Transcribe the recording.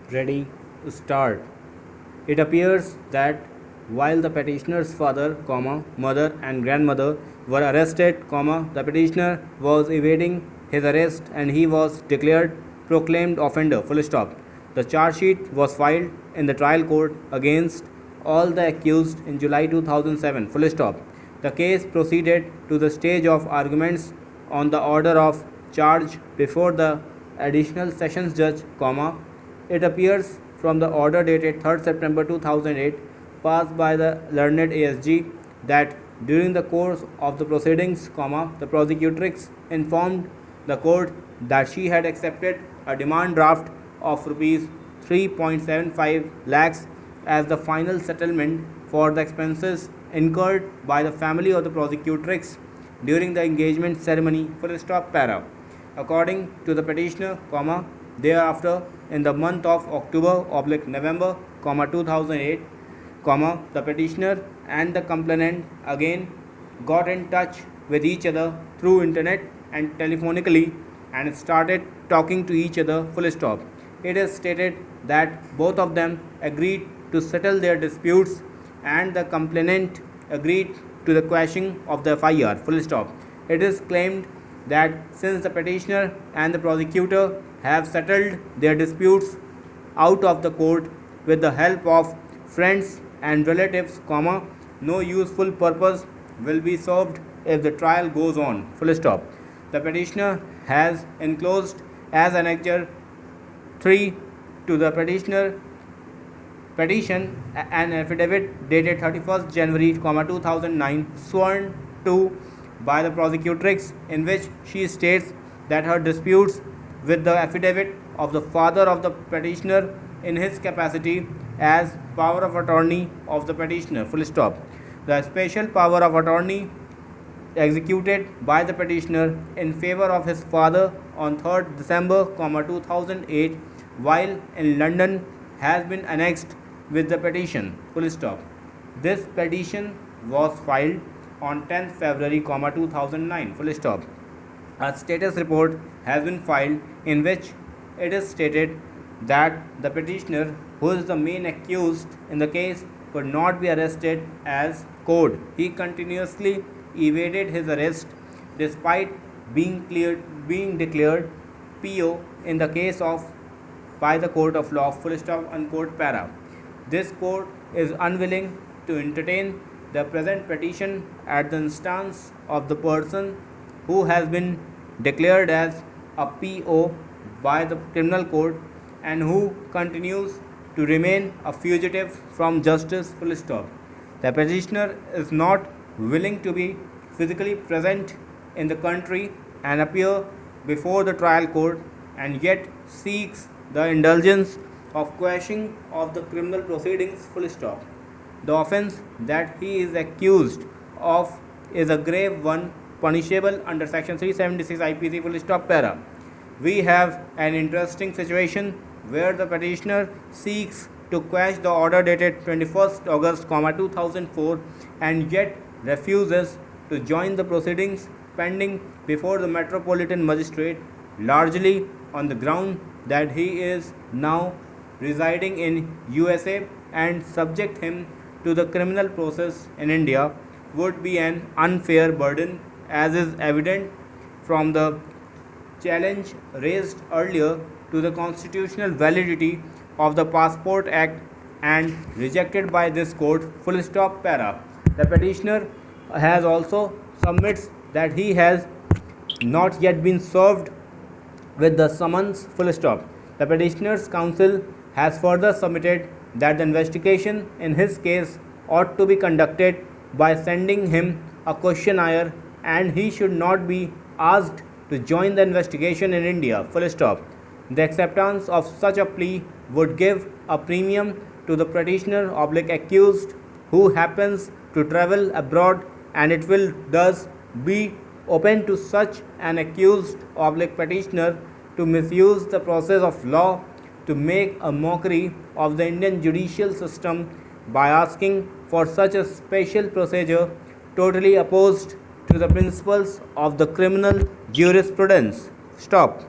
Ready, start. It appears that while the petitioner's father, mother and grandmother were arrested, the petitioner was evading his arrest and he was declared proclaimed offender. Full stop. The charge sheet was filed in the trial court against all the accused in July 2007. Full stop. The case proceeded to the stage of arguments on the order of charge before the additional sessions judge, it appears from the order dated 3rd September 2008 passed by the learned ASG that during the course of the proceedings, the prosecutrix informed the court that she had accepted a demand draft of rupees 3.75 lakhs as the final settlement for the expenses incurred by the family of the prosecutrix during the engagement ceremony. Full stop para. According to the petitioner, thereafter in the month of October/November, 2008, the petitioner and the complainant again got in touch with each other through internet and telephonically and started talking to each other. Full stop. It is stated that both of them agreed to settle their disputes and the complainant agreed to the quashing of the FIR. Full stop. It is claimed that since the petitioner and the prosecutor have settled their disputes out of the court with the help of friends and relatives, no useful purpose will be served if the trial goes on. Full stop. The petitioner has enclosed as Annexure 3 to the petition an affidavit dated 31st January, 2009, sworn to by the prosecutrix, in which she states that her disputes with the affidavit of the father of the petitioner in his capacity as power of attorney of the petitioner. Full stop. The special power of attorney executed by the petitioner in favor of his father on 3rd December, 2008 while in London has been annexed with the petition. Full stop. This petition was filed on 10th February, 2009. Full stop. A status report has been filed in which it is stated that the petitioner, who is the main accused in the case, could not be arrested as code. He continuously evaded his arrest despite being declared PO in the case of by the court of law. Full stop. Unquote para. This court is unwilling to entertain the present petition at the instance of the person who has been declared as a PO by the criminal court and who continues to remain a fugitive from justice. Full stop. The petitioner is not willing to be physically present in the country and appear before the trial court and yet seeks the indulgence of quashing of the criminal proceedings. Full stop. The offence that he is accused of is a grave one, punishable under section 376 IPC. Full stop para. We have an interesting situation where the petitioner seeks to quash the order dated 21st August, 2004 and yet refuses to join the proceedings pending before the Metropolitan Magistrate, largely on the ground that he is now residing in USA and subject him to the criminal process in India would be an unfair burden, as is evident from the challenge raised earlier to the constitutional validity of the Passport Act and rejected by this court. Full stop para. The petitioner has also submits that he has not yet been served with the summons. Full stop. The petitioner's counsel has further submitted that the investigation in his case ought to be conducted by sending him a questionnaire and he should not be asked to join the investigation in India. Full stop. The acceptance of such a plea would give a premium to the petitioner accused who happens to travel abroad, and it will thus be open to such an accused petitioner to misuse the process of law to make a mockery of the Indian judicial system by asking for such a special procedure totally opposed to the principles of the criminal jurisprudence. Stop.